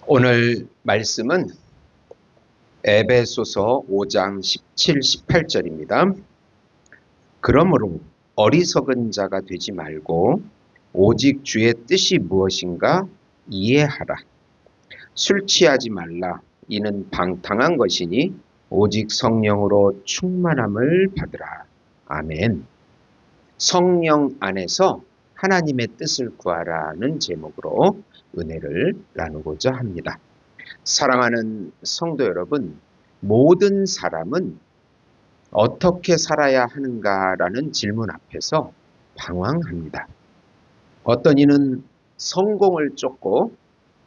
오늘 말씀은 에베소서 5장 17, 18절입니다. 그러므로 어리석은 자가 되지 말고 오직 주의 뜻이 무엇인가 이해하라. 술 취하지 말라. 이는 방탕한 것이니 오직 성령으로 충만함을 받으라. 아멘. 성령 안에서 하나님의 뜻을 구하라는 제목으로 은혜를 나누고자 합니다. 사랑하는 성도 여러분, 모든 사람은 어떻게 살아야 하는가라는 질문 앞에서 방황합니다. 어떤 이는 성공을 쫓고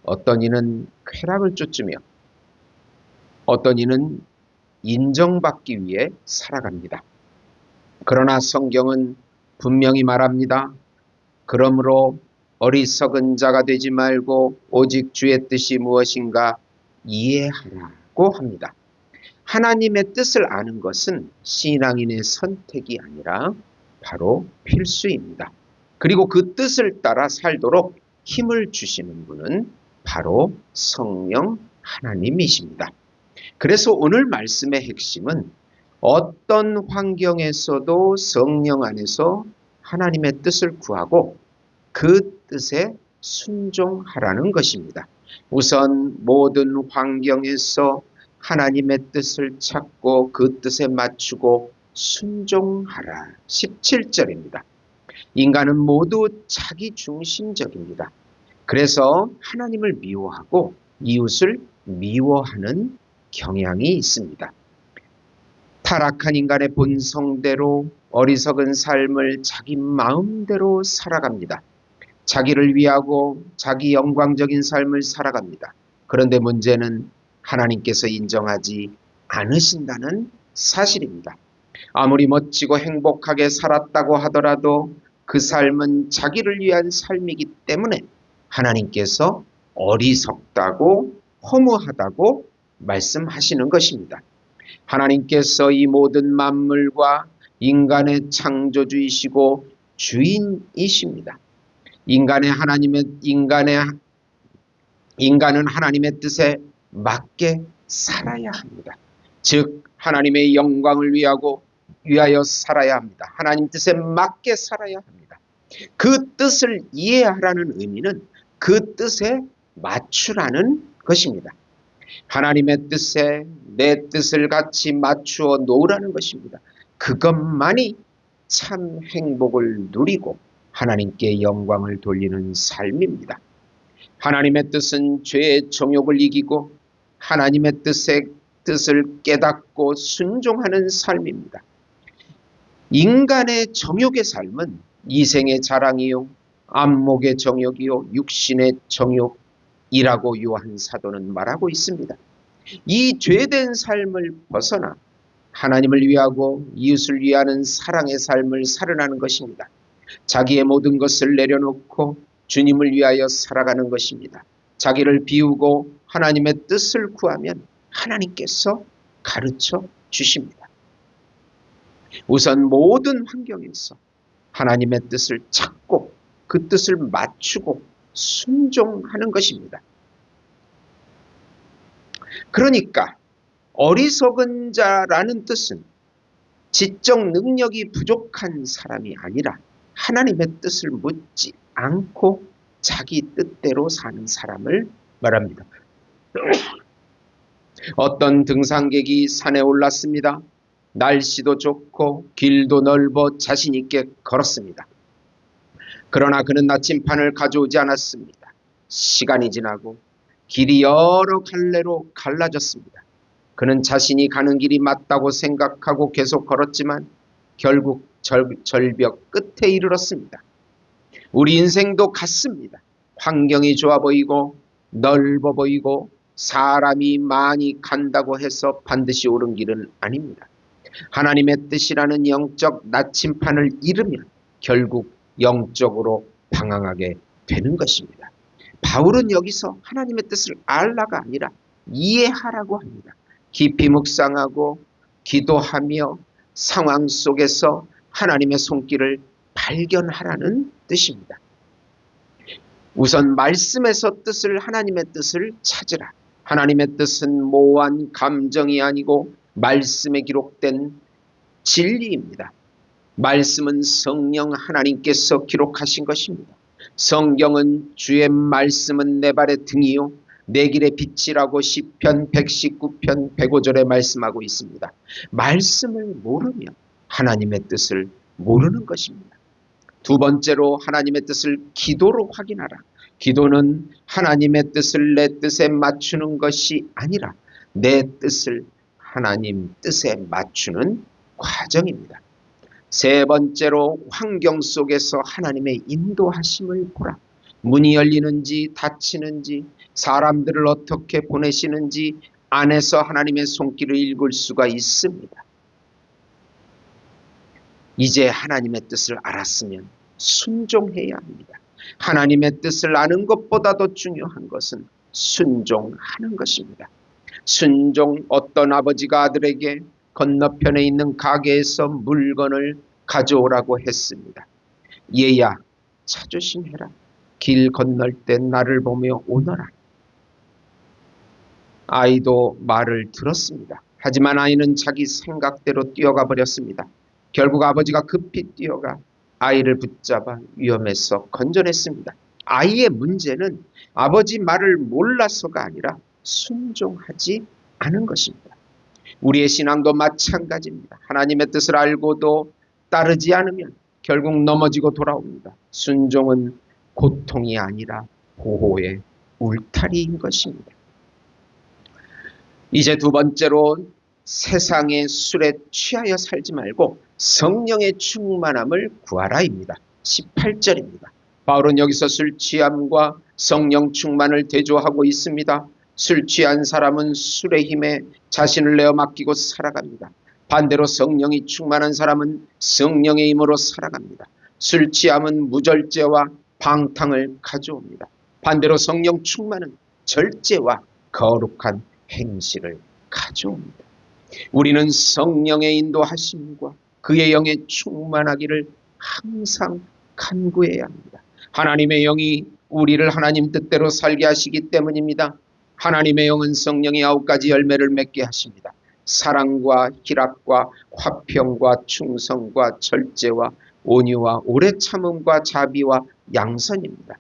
어떤 이는 쾌락을 쫓으며 어떤 이는 인정받기 위해 살아갑니다. 그러나 성경은 분명히 말합니다. 그러므로 어리석은 자가 되지 말고 오직 주의 뜻이 무엇인가 이해하라고 합니다. 하나님의 뜻을 아는 것은 신앙인의 선택이 아니라 바로 필수입니다. 그리고 그 뜻을 따라 살도록 힘을 주시는 분은 바로 성령 하나님이십니다. 그래서 오늘 말씀의 핵심은 어떤 환경에서도 성령 안에서 하나님의 뜻을 구하고 그 뜻에 순종하라는 것입니다. 우선 모든 환경에서 하나님의 뜻을 찾고 그 뜻에 맞추고 순종하라. 17절입니다. 인간은 모두 자기 중심적입니다. 그래서 하나님을 미워하고 이웃을 미워하는 경향이 있습니다. 타락한 인간의 본성대로 어리석은 삶을 자기 마음대로 살아갑니다. 자기를 위하고 자기 영광적인 삶을 살아갑니다. 그런데 문제는 하나님께서 인정하지 않으신다는 사실입니다. 아무리 멋지고 행복하게 살았다고 하더라도 그 삶은 자기를 위한 삶이기 때문에 하나님께서 어리석다고 허무하다고 말씀하시는 것입니다. 하나님께서 이 모든 만물과 인간의 창조주이시고 주인이십니다. 인간은 하나님의 뜻에 맞게 살아야 합니다. 즉 하나님의 영광을 위하여 살아야 합니다. 하나님 뜻에 맞게 살아야 합니다. 그 뜻을 이해하라는 의미는 그 뜻에 맞추라는 것입니다. 하나님의 뜻에 내 뜻을 같이 맞추어 놓으라는 것입니다. 그것만이 참 행복을 누리고 하나님께 영광을 돌리는 삶입니다. 하나님의 뜻은 죄의 정욕을 이기고 하나님의 뜻을 깨닫고 순종하는 삶입니다. 인간의 정욕의 삶은 이생의 자랑이요 안목의 정욕이요 육신의 정욕이라고 요한 사도는 말하고 있습니다. 이 죄된 삶을 벗어나 하나님을 위하고 이웃을 위하는 사랑의 삶을 살아가는 것입니다. 자기의 모든 것을 내려놓고 주님을 위하여 살아가는 것입니다. 자기를 비우고 하나님의 뜻을 구하면 하나님께서 가르쳐 주십니다. 우선 모든 환경에서 하나님의 뜻을 찾고 그 뜻을 맞추고 순종하는 것입니다. 그러니까 어리석은 자라는 뜻은 지적 능력이 부족한 사람이 아니라 하나님의 뜻을 묻지 않고 자기 뜻대로 사는 사람을 말합니다. 어떤 등산객이 산에 올랐습니다. 날씨도 좋고 길도 넓어 자신 있게 걸었습니다. 그러나 그는 나침판을 가져오지 않았습니다. 시간이 지나고 길이 여러 갈래로 갈라졌습니다. 그는 자신이 가는 길이 맞다고 생각하고 계속 걸었지만 결국 절벽 끝에 이르렀습니다. 우리 인생도 같습니다. 환경이 좋아 보이고 넓어 보이고 사람이 많이 간다고 해서 반드시 옳은 길은 아닙니다. 하나님의 뜻이라는 영적 나침판을 잃으면 결국 영적으로 방황하게 되는 것입니다. 바울은 여기서 하나님의 뜻을 알라가 아니라 이해하라고 합니다. 깊이 묵상하고 기도하며 상황 속에서 하나님의 손길을 발견하라는 뜻입니다. 우선 말씀에서 하나님의 뜻을 찾으라. 하나님의 뜻은 모호한 감정이 아니고 말씀에 기록된 진리입니다. 말씀은 성령 하나님께서 기록하신 것입니다. 성경은 주의 말씀은 내 발의 등이요 내 길의 빛이라고 시편 119편 105절에 말씀하고 있습니다. 말씀을 모르면 하나님의 뜻을 모르는 것입니다. 두 번째로 하나님의 뜻을 기도로 확인하라. 기도는 하나님의 뜻을 내 뜻에 맞추는 것이 아니라 내 뜻을 하나님 뜻에 맞추는 과정입니다. 세 번째로 환경 속에서 하나님의 인도하심을 보라. 문이 열리는지 닫히는지 사람들을 어떻게 보내시는지 안에서 하나님의 손길을 읽을 수가 있습니다. 이제 하나님의 뜻을 알았으면 순종해야 합니다. 하나님의 뜻을 아는 것보다도 중요한 것은 순종하는 것입니다. 어떤 아버지가 아들에게 건너편에 있는 가게에서 물건을 가져오라고 했습니다. 얘야, 자조심해라. 길 건널 때 나를 보며 오너라. 아이도 말을 들었습니다. 하지만 아이는 자기 생각대로 뛰어가 버렸습니다. 결국 아버지가 급히 뛰어가 아이를 붙잡아 위험에서 건져냈습니다. 아이의 문제는 아버지 말을 몰라서가 아니라 순종하지 않은 것입니다. 우리의 신앙도 마찬가지입니다. 하나님의 뜻을 알고도 따르지 않으면 결국 넘어지고 돌아옵니다. 순종은 고통이 아니라 보호의 울타리인 것입니다. 이제 두 번째로 세상의 술에 취하여 살지 말고 성령의 충만함을 구하라입니다. 18절입니다. 바울은 여기서 술 취함과 성령 충만을 대조하고 있습니다. 술 취한 사람은 술의 힘에 자신을 내어 맡기고 살아갑니다. 반대로 성령이 충만한 사람은 성령의 힘으로 살아갑니다. 술 취함은 무절제와 방탕을 가져옵니다. 반대로 성령 충만은 절제와 거룩한 행실을 가져옵니다. 우리는 성령의 인도하심과 그의 영에 충만하기를 항상 간구해야 합니다. 하나님의 영이 우리를 하나님 뜻대로 살게 하시기 때문입니다. 하나님의 영은 성령의 9가지 열매를 맺게 하십니다. 사랑과 희락과 화평과 충성과 절제와 온유와 오래 참음과 자비와 양선입니다.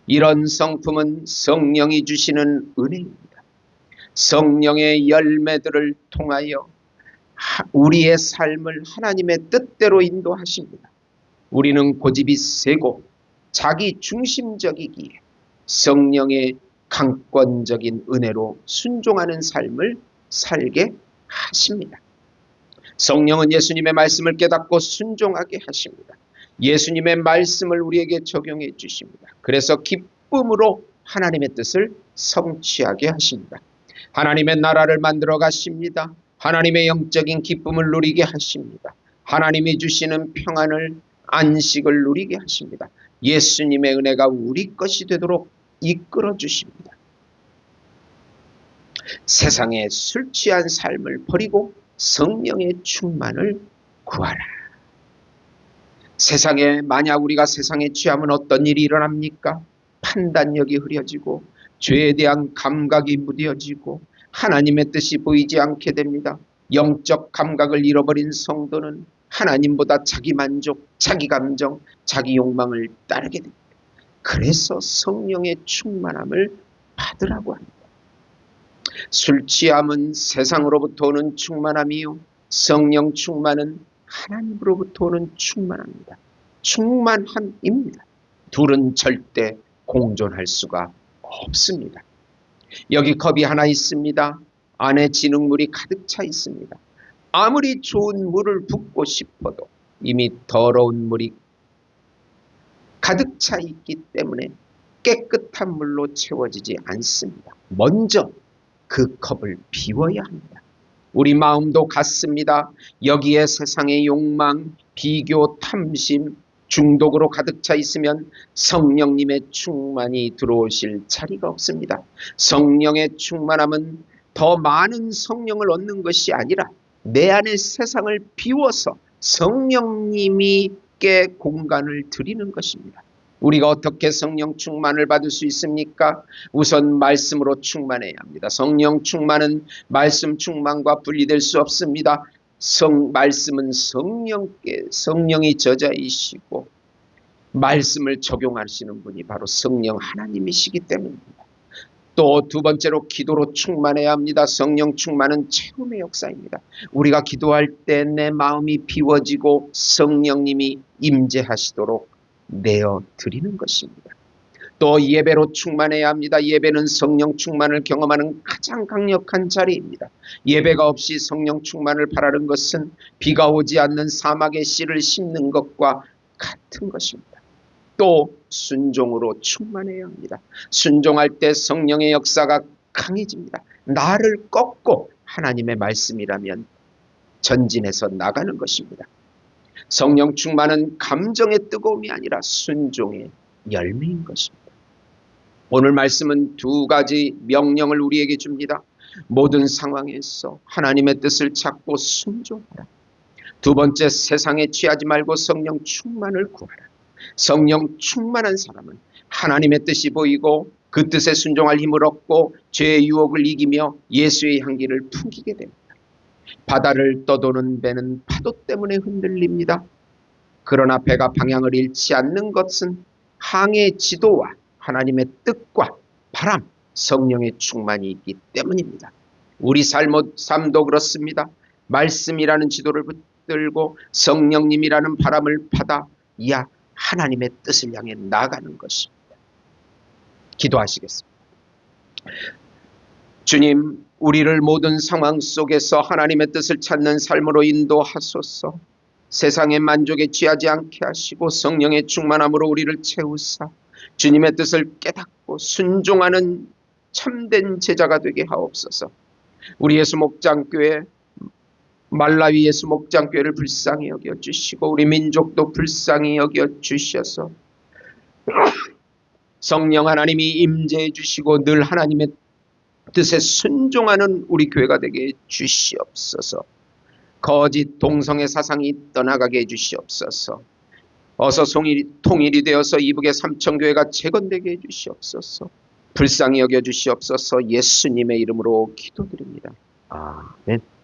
이런 성품은 성령이 주시는 은혜입니다. 성령의 열매들을 통하여 우리의 삶을 하나님의 뜻대로 인도하십니다. 우리는 고집이 세고 자기 중심적이기에 성령의 강권적인 은혜로 순종하는 삶을 살게 하십니다. 성령은 예수님의 말씀을 깨닫고 순종하게 하십니다. 예수님의 말씀을 우리에게 적용해 주십니다. 그래서 기쁨으로 하나님의 뜻을 성취하게 하십니다. 하나님의 나라를 만들어 가십니다. 하나님의 영적인 기쁨을 누리게 하십니다. 하나님이 주시는 평안을 안식을 누리게 하십니다. 예수님의 은혜가 우리 것이 되도록 이끌어 주십니다. 세상에 술 취한 삶을 버리고 성령의 충만을 구하라. 세상에 만약 우리가 세상에 취하면 어떤 일이 일어납니까? 판단력이 흐려지고 죄에 대한 감각이 무뎌지고 하나님의 뜻이 보이지 않게 됩니다. 영적 감각을 잃어버린 성도는 하나님보다 자기 만족, 자기 감정, 자기 욕망을 따르게 됩니다. 그래서 성령의 충만함을 받으라고 합니다. 술 취함은 세상으로부터 오는 충만함이요 성령 충만은 하나님으로부터 오는 충만합니다. 충만함입니다. 둘은 절대 공존할 수가 없습니다. 여기 컵이 하나 있습니다. 안에 진흙물이 가득 차 있습니다. 아무리 좋은 물을 붓고 싶어도 이미 더러운 물이 가득 차 있기 때문에 깨끗한 물로 채워지지 않습니다. 먼저 그 컵을 비워야 합니다. 우리 마음도 같습니다. 여기에 세상의 욕망, 비교, 탐심, 중독으로 가득 차 있으면 성령님의 충만이 들어오실 자리가 없습니다. 성령의 충만함은 더 많은 성령을 얻는 것이 아니라 내 안의 세상을 비워서 성령님께 공간을 드리는 것입니다. 우리가 어떻게 성령 충만을 받을 수 있습니까? 우선 말씀으로 충만해야 합니다. 성령 충만은 말씀 충만과 분리될 수 없습니다. 말씀은 성령이 저자이시고 말씀을 적용하시는 분이 바로 성령 하나님이시기 때문입니다. 또 두 번째로 기도로 충만해야 합니다. 성령 충만은 체험의 역사입니다. 우리가 기도할 때 내 마음이 비워지고 성령님이 임재하시도록 내어드리는 것입니다. 또 예배로 충만해야 합니다. 예배는 성령 충만을 경험하는 가장 강력한 자리입니다. 예배가 없이 성령 충만을 바라는 것은 비가 오지 않는 사막에 씨를 심는 것과 같은 것입니다. 또 순종으로 충만해야 합니다. 순종할 때 성령의 역사가 강해집니다. 나를 꺾고 하나님의 말씀이라면 전진해서 나가는 것입니다. 성령 충만은 감정의 뜨거움이 아니라 순종의 열매인 것입니다. 오늘 말씀은 두 가지 명령을 우리에게 줍니다. 모든 상황에서 하나님의 뜻을 찾고 순종하라. 두 번째, 세상에 취하지 말고 성령 충만을 구하라. 성령 충만한 사람은 하나님의 뜻이 보이고 그 뜻에 순종할 힘을 얻고 죄의 유혹을 이기며 예수의 향기를 풍기게 됩니다. 바다를 떠도는 배는 파도 때문에 흔들립니다. 그러나 배가 방향을 잃지 않는 것은 항해의 지도와 하나님의 뜻과 바람, 성령의 충만이 있기 때문입니다. 우리 삶도 그렇습니다. 말씀이라는 지도를 붙들고 성령님이라는 바람을 받아 하나님의 뜻을 향해 나가는 것입니다. 기도하시겠습니다. 주님, 우리를 모든 상황 속에서 하나님의 뜻을 찾는 삶으로 인도하소서. 세상의 만족에 취하지 않게 하시고 성령의 충만함으로 우리를 채우사 주님의 뜻을 깨닫고 순종하는 참된 제자가 되게 하옵소서. 우리 예수 목장교회, 말라위 예수 목장교회를 불쌍히 여겨주시고 우리 민족도 불쌍히 여겨주셔서 성령 하나님이 임재해 주시고 늘 하나님의 뜻에 순종하는 우리 교회가 되게 해주시옵소서. 거짓 동성애 사상이 떠나가게 해주시옵소서. 어서 통일이 되어서 이북의 삼천교회가 재건되게 해주시옵소서. 불쌍히 여겨주시옵소서. 예수님의 이름으로 기도드립니다. 아멘.